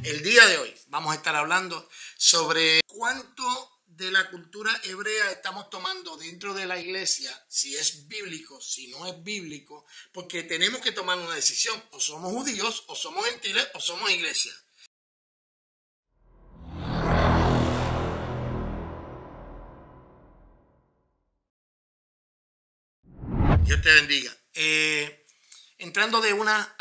El día de hoy vamos a estar hablando sobre cuánto de la cultura hebrea estamos tomando dentro de la iglesia, si es bíblico, si no es bíblico, porque tenemos que tomar una decisión, o somos judíos, o somos gentiles, o somos iglesia. Dios te bendiga. Entrando de una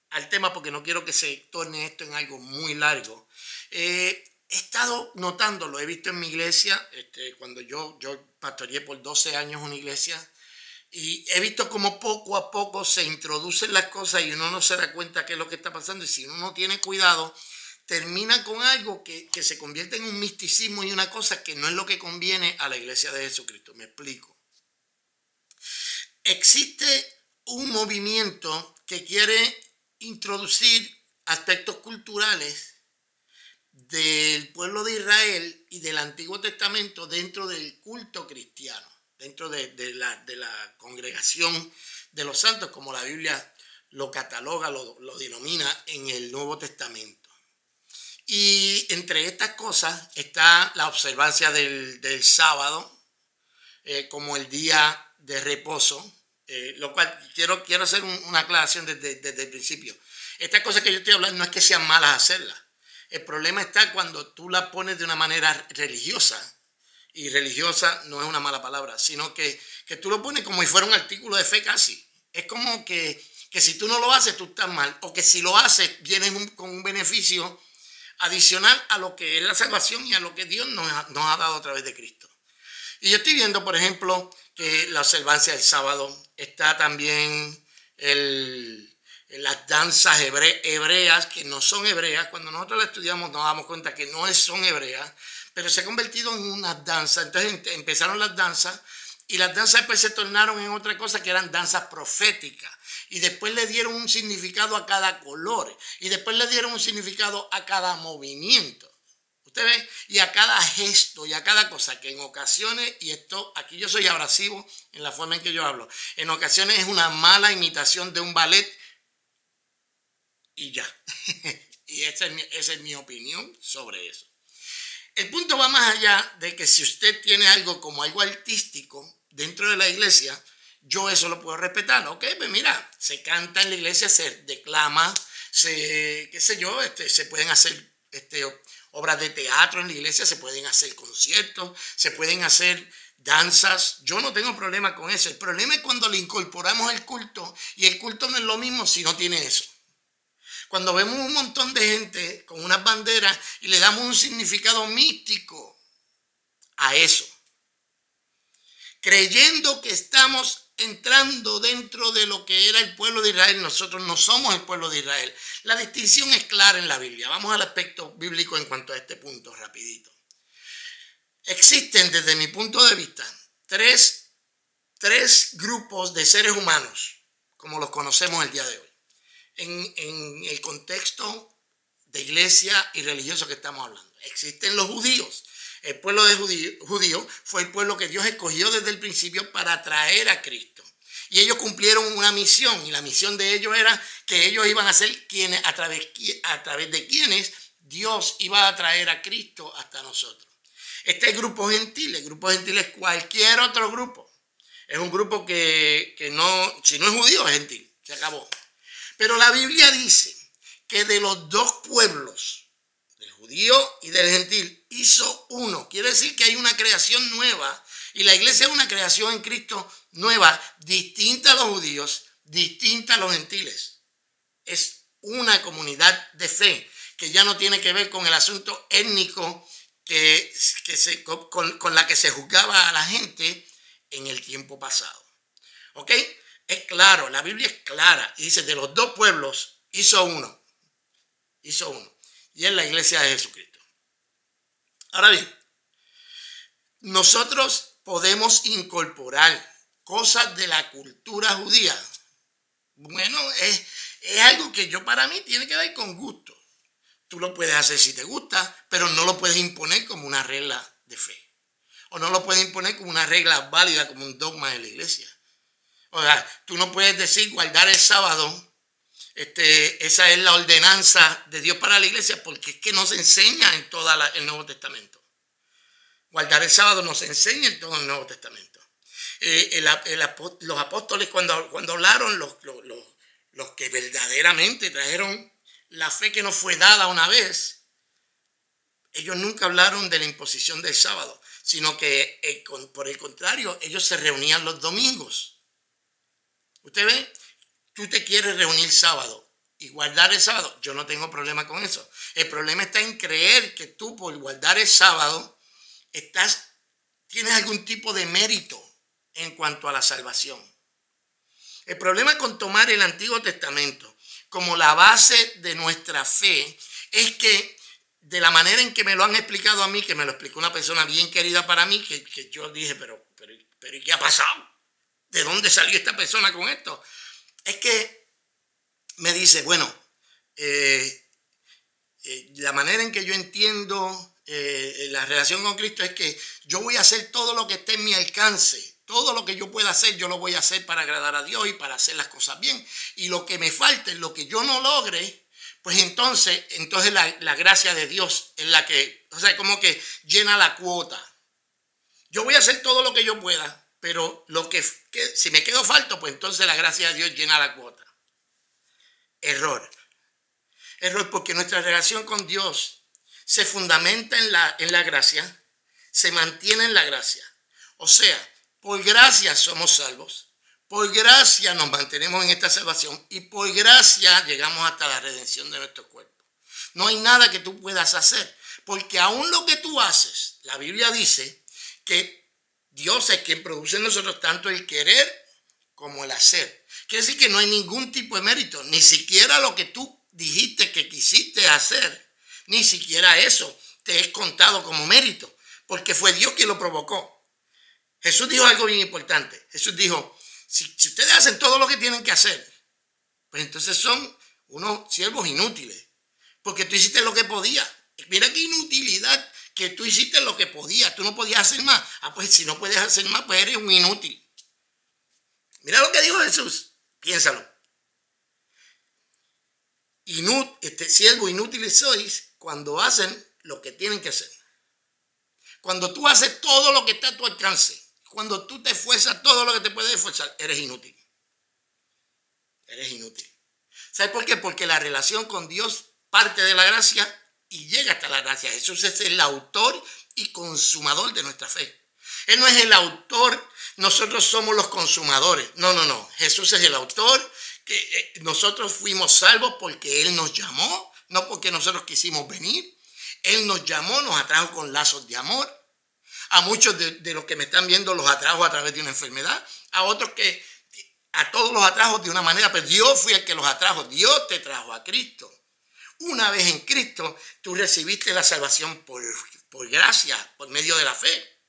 al tema, porque no quiero que se torne esto en algo muy largo. He estado notándolo, he visto en mi iglesia, cuando yo pastoreé por 12 años una iglesia, y he visto cómo poco a poco se introducen las cosas y uno no se da cuenta qué es lo que está pasando, y si uno no tiene cuidado, termina con algo que se convierte en un misticismo y una cosa que no es lo que conviene a la iglesia de Jesucristo. Me explico. Existe un movimiento que quiere introducir aspectos culturales del pueblo de Israel y del Antiguo Testamento dentro del culto cristiano, dentro de la congregación de los santos, como la Biblia lo cataloga, lo denomina en el Nuevo Testamento. Y entre estas cosas está la observancia del sábado como el día de reposo, lo cual quiero hacer una aclaración desde el principio. Estas cosas que yo estoy hablando no es que sean malas hacerlas. El problema está cuando tú las pones de una manera religiosa, y religiosa no es una mala palabra, sino que tú lo pones como si fuera un artículo de fe casi. Es como que si tú no lo haces, tú estás mal, o que si lo haces, vienes con un beneficio adicional a lo que es la salvación y a lo que Dios nos ha dado a través de Cristo. Y yo estoy viendo, por ejemplo, que la observancia del sábado está también las danzas hebreas, que no son hebreas. Cuando nosotros las estudiamos nos damos cuenta que no son hebreas, pero se ha convertido en unas danzas. Entonces empezaron las danzas y las danzas después se tornaron en otra cosa que eran danzas proféticas. Y después le dieron un significado a cada color y después le dieron un significado a cada movimiento. Usted ve, y a cada gesto y a cada cosa que en ocasiones, y esto aquí yo soy abrasivo en la forma en que yo hablo, en ocasiones es una mala imitación de un ballet y ya. Y esa es mi opinión sobre eso. El punto va más allá de que si usted tiene algo como algo artístico dentro de la iglesia, yo eso lo puedo respetar. Ok, pues mira, se canta en la iglesia, se declama, qué sé yo, se pueden hacer obras de teatro en la iglesia, se pueden hacer conciertos, se pueden hacer danzas. Yo no tengo problema con eso. El problema es cuando le incorporamos el culto, y el culto no es lo mismo si no tiene eso. Cuando vemos un montón de gente con unas banderas y le damos un significado místico a eso, creyendo que estamos entrando dentro de lo que era el pueblo de Israel. Nosotros no somos el pueblo de Israel. La distinción es clara en la Biblia. Vamos al aspecto bíblico en cuanto a este punto rapidito. Existen, desde mi punto de vista, tres grupos de seres humanos, como los conocemos el día de hoy, en el contexto de iglesia y religioso que estamos hablando. Existen los judíos. El pueblo de judío fue el pueblo que Dios escogió desde el principio para traer a Cristo. Y ellos cumplieron una misión, y la misión de ellos era que ellos iban a ser quienes, a través de quienes Dios iba a traer a Cristo hasta nosotros. Este es el grupo gentil. El grupo gentil es cualquier otro grupo. Es un grupo que no, si no es judío, es gentil. Se acabó. Pero la Biblia dice que de los dos pueblos, del judío y del gentil, hizo uno. Quiere decir que hay una creación nueva, y la iglesia es una creación en Cristo nueva, distinta a los judíos, distinta a los gentiles. Es una comunidad de fe que ya no tiene que ver con el asunto étnico con la que se juzgaba a la gente en el tiempo pasado. ¿Ok? Es claro, la Biblia es clara y dice: de los dos pueblos hizo uno. Hizo uno. Y es la iglesia de Jesucristo. Ahora bien, nosotros podemos incorporar cosas de la cultura judía. Bueno, es algo que para mí tiene que ver con gusto. Tú lo puedes hacer si te gusta, pero no lo puedes imponer como una regla de fe. O no lo puedes imponer como una regla válida, como un dogma de la iglesia. O sea, tú no puedes decir guardar el sábado esa es la ordenanza de Dios para la iglesia, porque es que nos enseña en todo el Nuevo Testamento. Guardar el sábado nos enseña en todo el Nuevo Testamento. Los apóstoles cuando hablaron, los que verdaderamente trajeron la fe que nos fue dada una vez, ellos nunca hablaron de la imposición del sábado, sino que por el contrario, ellos se reunían los domingos. ¿Usted ve? Tú te quieres reunir sábado y guardar el sábado. Yo no tengo problema con eso. El problema está en creer que tú por guardar el sábado tienes algún tipo de mérito en cuanto a la salvación. El problema con tomar el Antiguo Testamento como la base de nuestra fe es que de la manera en que me lo han explicado a mí, que me lo explicó una persona bien querida para mí, que yo dije, pero ¿y qué ha pasado? ¿De dónde salió esta persona con esto? Es que me dice, bueno, la manera en que yo entiendo la relación con Cristo es que yo voy a hacer todo lo que esté en mi alcance. Todo lo que yo pueda hacer, yo lo voy a hacer para agradar a Dios y para hacer las cosas bien. Y lo que me falte, lo que yo no logre, pues entonces la gracia de Dios es la que, o sea, como que llena la cuota. Yo voy a hacer todo lo que yo pueda, pero si me quedo falto, pues entonces la gracia de Dios llena la cuota. Error. Error, porque nuestra relación con Dios se fundamenta en la gracia, se mantiene en la gracia. O sea, por gracia somos salvos, por gracia nos mantenemos en esta salvación y por gracia llegamos hasta la redención de nuestro cuerpo. No hay nada que tú puedas hacer, porque aún lo que tú haces, la Biblia dice que Dios es quien produce en nosotros tanto el querer como el hacer. Quiere decir que no hay ningún tipo de mérito, ni siquiera lo que tú dijiste que quisiste hacer, ni siquiera eso te es contado como mérito, porque fue Dios quien lo provocó. Jesús dijo algo bien importante. Jesús dijo, si ustedes hacen todo lo que tienen que hacer, pues entonces son unos siervos inútiles, porque tú hiciste lo que podías. Mira qué inutilidad, que tú hiciste lo que podías, tú no podías hacer más. Pues si no puedes hacer más, pues eres un inútil. Mira lo que dijo Jesús, piénsalo. Siervos inútiles sois cuando hacen lo que tienen que hacer. Cuando tú haces todo lo que está a tu alcance, cuando tú te esfuerzas todo lo que te puedes esforzar, eres inútil. Eres inútil. ¿Sabes por qué? Porque la relación con Dios parte de la gracia y llega hasta la gracia. Jesús es el autor y consumador de nuestra fe. Él no es el autor, nosotros somos los consumadores. No. Jesús es el autor, que nosotros fuimos salvos porque Él nos llamó, no porque nosotros quisimos venir. Él nos llamó, nos atrajo con lazos de amor. A muchos de los que me están viendo los atrajo a través de una enfermedad. A otros a todos los atrajo de una manera, pero Dios fue el que los atrajo. Dios te trajo a Cristo. Una vez en Cristo, tú recibiste la salvación por gracia, por medio de la fe.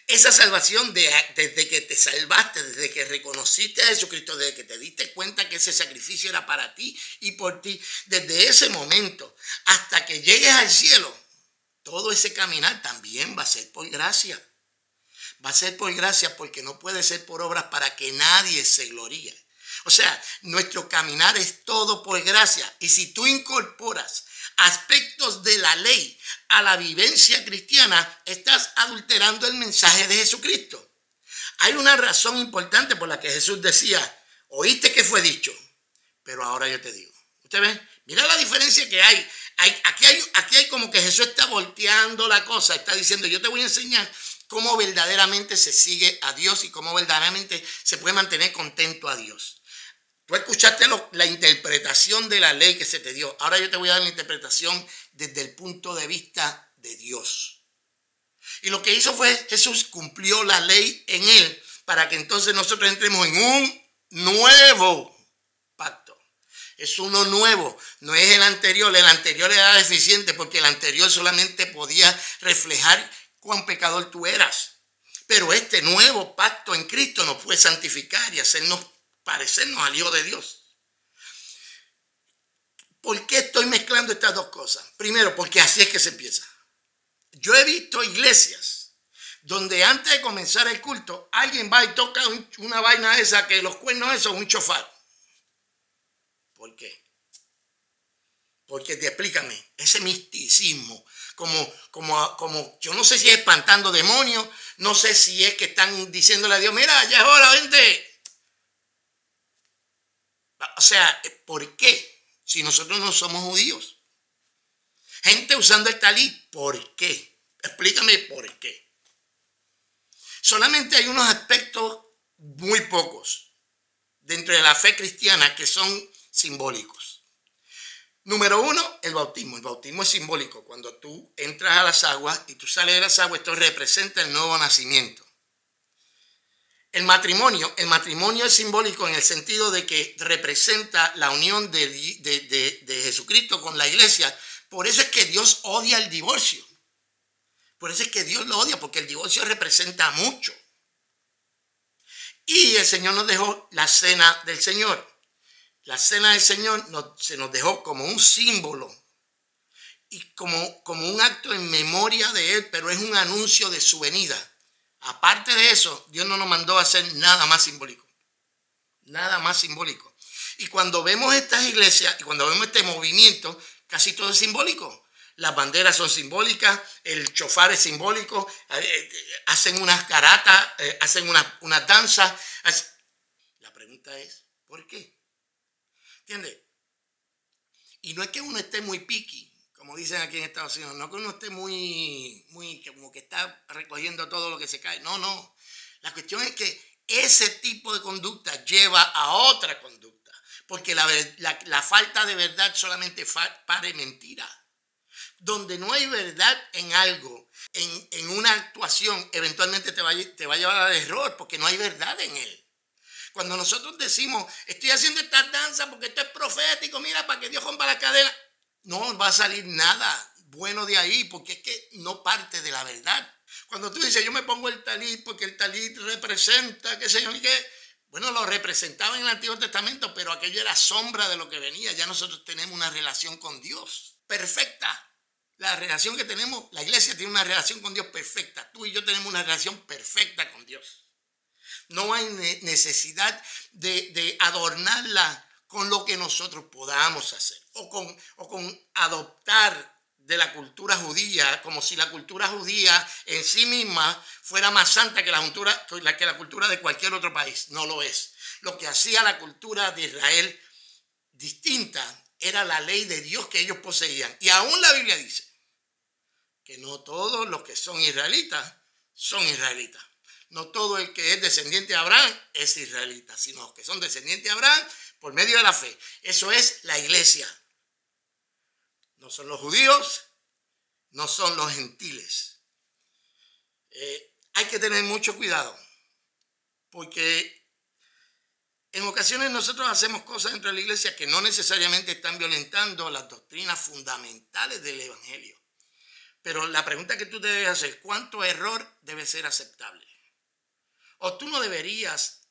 Esa salvación desde que te salvaste, desde que reconociste a Jesucristo, desde que te diste cuenta que ese sacrificio era para ti y por ti, desde ese momento hasta que llegues al cielo, todo ese caminar también va a ser por gracia. Va a ser por gracia porque no puede ser por obras para que nadie se gloríe. O sea, nuestro caminar es todo por gracia. Y si tú incorporas aspectos de la ley a la vivencia cristiana, estás adulterando el mensaje de Jesucristo. Hay una razón importante por la que Jesús decía, oíste que fue dicho, pero ahora yo te digo. ¿Usted ve? Mira la diferencia que hay. Aquí hay como que Jesús está volteando la cosa, está diciendo, yo te voy a enseñar cómo verdaderamente se sigue a Dios y cómo verdaderamente se puede mantener contento a Dios. Tú escuchaste la interpretación de la ley que se te dio. Ahora yo te voy a dar la interpretación desde el punto de vista de Dios. Y lo que hizo fue Jesús cumplió la ley en él para que entonces nosotros entremos en un nuevo pacto. Es uno nuevo, no es el anterior. El anterior era deficiente porque el anterior solamente podía reflejar cuán pecador tú eras. Pero este nuevo pacto en Cristo nos puede santificar y hacernos parecernos al Hijo de Dios. ¿Por qué estoy mezclando estas dos cosas? Primero, porque así es que se empieza. Yo he visto iglesias donde antes de comenzar el culto, alguien va y toca una vaina esa que los cuernos esos, un chofar. ¿Por qué? Porque explícame, ese misticismo, como yo no sé si es espantando demonios, no sé si es que están diciéndole a Dios, mira, ya es hora, vente. O sea, ¿por qué? Si nosotros no somos judíos. Gente usando el talit, ¿por qué? Explícame por qué. Solamente hay unos aspectos muy pocos dentro de la fe cristiana que son simbólicos. Número uno, el bautismo. El bautismo es simbólico. Cuando tú entras a las aguas y tú sales de las aguas, esto representa el nuevo nacimiento. El matrimonio es simbólico en el sentido de que representa la unión de Jesucristo con la iglesia. Por eso es que Dios odia el divorcio. Por eso es que Dios lo odia, porque el divorcio representa mucho. Y el Señor nos dejó la cena del Señor. La cena del Señor se nos dejó como un símbolo y como un acto en memoria de Él, pero es un anuncio de su venida. Aparte de eso, Dios no nos mandó a hacer nada más simbólico. Nada más simbólico. Y cuando vemos estas iglesias y cuando vemos este movimiento, casi todo es simbólico. Las banderas son simbólicas, el chofar es simbólico, hacen unas caratas, hacen unas danzas. La pregunta es, ¿por qué? ¿Entiendes? Y no es que uno esté muy picky, como dicen aquí en Estados Unidos, no que uno esté muy, como que está recogiendo todo lo que se cae. No, no. La cuestión es que ese tipo de conducta lleva a otra conducta, porque la falta de verdad solamente pare mentira. Donde no hay verdad en algo, en una actuación, eventualmente te va a llevar al error, porque no hay verdad en él. Cuando nosotros decimos, estoy haciendo esta danza porque esto es profético, mira, para que Dios rompa la cadena, no va a salir nada bueno de ahí, porque es que no parte de la verdad. Cuando tú dices, yo me pongo el talit porque el talit representa, qué sé yo, y qué, bueno, lo representaba en el Antiguo Testamento, pero aquello era sombra de lo que venía. Ya nosotros tenemos una relación con Dios perfecta. La relación que tenemos, la iglesia tiene una relación con Dios perfecta. Tú y yo tenemos una relación perfecta con Dios. No hay necesidad de adornarla con lo que nosotros podamos hacer o con adoptar de la cultura judía, como si la cultura judía en sí misma fuera más santa que la cultura de cualquier otro país. No lo es. Lo que hacía la cultura de Israel distinta era la ley de Dios que ellos poseían. Y aún la Biblia dice que no todos los que son israelitas son israelitas. No todo el que es descendiente de Abraham es israelita, sino los que son descendientes de Abraham por medio de la fe. Eso es la iglesia. No son los judíos, no son los gentiles. Hay que tener mucho cuidado, porque en ocasiones nosotros hacemos cosas dentro de la iglesia que no necesariamente están violentando las doctrinas fundamentales del evangelio. Pero la pregunta que tú te debes hacer, ¿cuánto error debe ser aceptable? O tú no deberías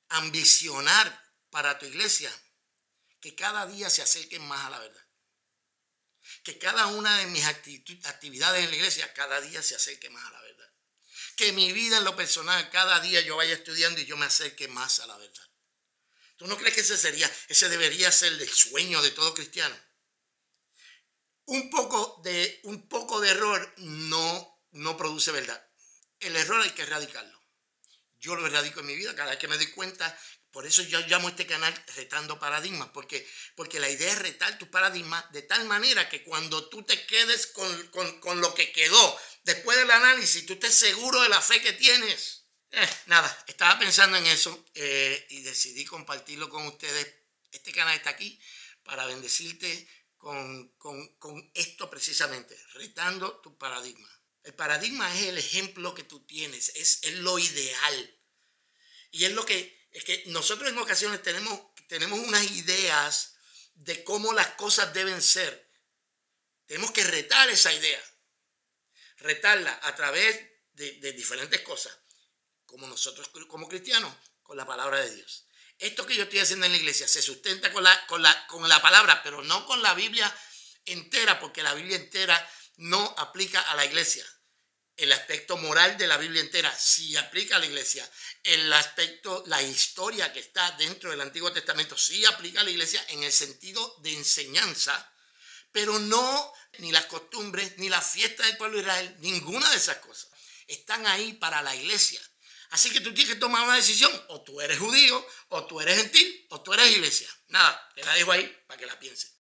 ambicionar para tu iglesia que cada día se acerquen más a la verdad. Que cada una de mis actividades en la iglesia cada día se acerque más a la verdad. Que mi vida en lo personal cada día yo vaya estudiando y yo me acerque más a la verdad. ¿Tú no crees que ese debería ser el sueño de todo cristiano? Un poco de error no produce verdad. El error hay que erradicarlo. Yo lo erradico en mi vida cada vez que me doy cuenta. Por eso yo llamo a este canal Retando Paradigmas, porque la idea es retar tus paradigmas de tal manera que cuando tú te quedes con lo que quedó después del análisis, tú estés seguro de la fe que tienes. Nada, estaba pensando en eso y decidí compartirlo con ustedes. Este canal está aquí para bendecirte con esto precisamente, retando tu paradigma. El paradigma es el ejemplo que tú tienes, es lo ideal. Y es que nosotros en ocasiones tenemos unas ideas de cómo las cosas deben ser. Tenemos que retar esa idea, retarla a través de diferentes cosas, como nosotros como cristianos, con la palabra de Dios. Esto que yo estoy haciendo en la iglesia se sustenta con la palabra, pero no con la Biblia entera, porque la Biblia entera no aplica a la iglesia. el aspecto moral de la Biblia entera sí aplica a la iglesia. El aspecto, la historia que está dentro del Antiguo Testamento sí aplica a la iglesia en el sentido de enseñanza, pero no ni las costumbres, ni las fiestas del pueblo de Israel, ninguna de esas cosas están ahí para la iglesia. Así que tú tienes que tomar una decisión, o tú eres judío, o tú eres gentil, o tú eres iglesia. Nada, te la dejo ahí para que la pienses.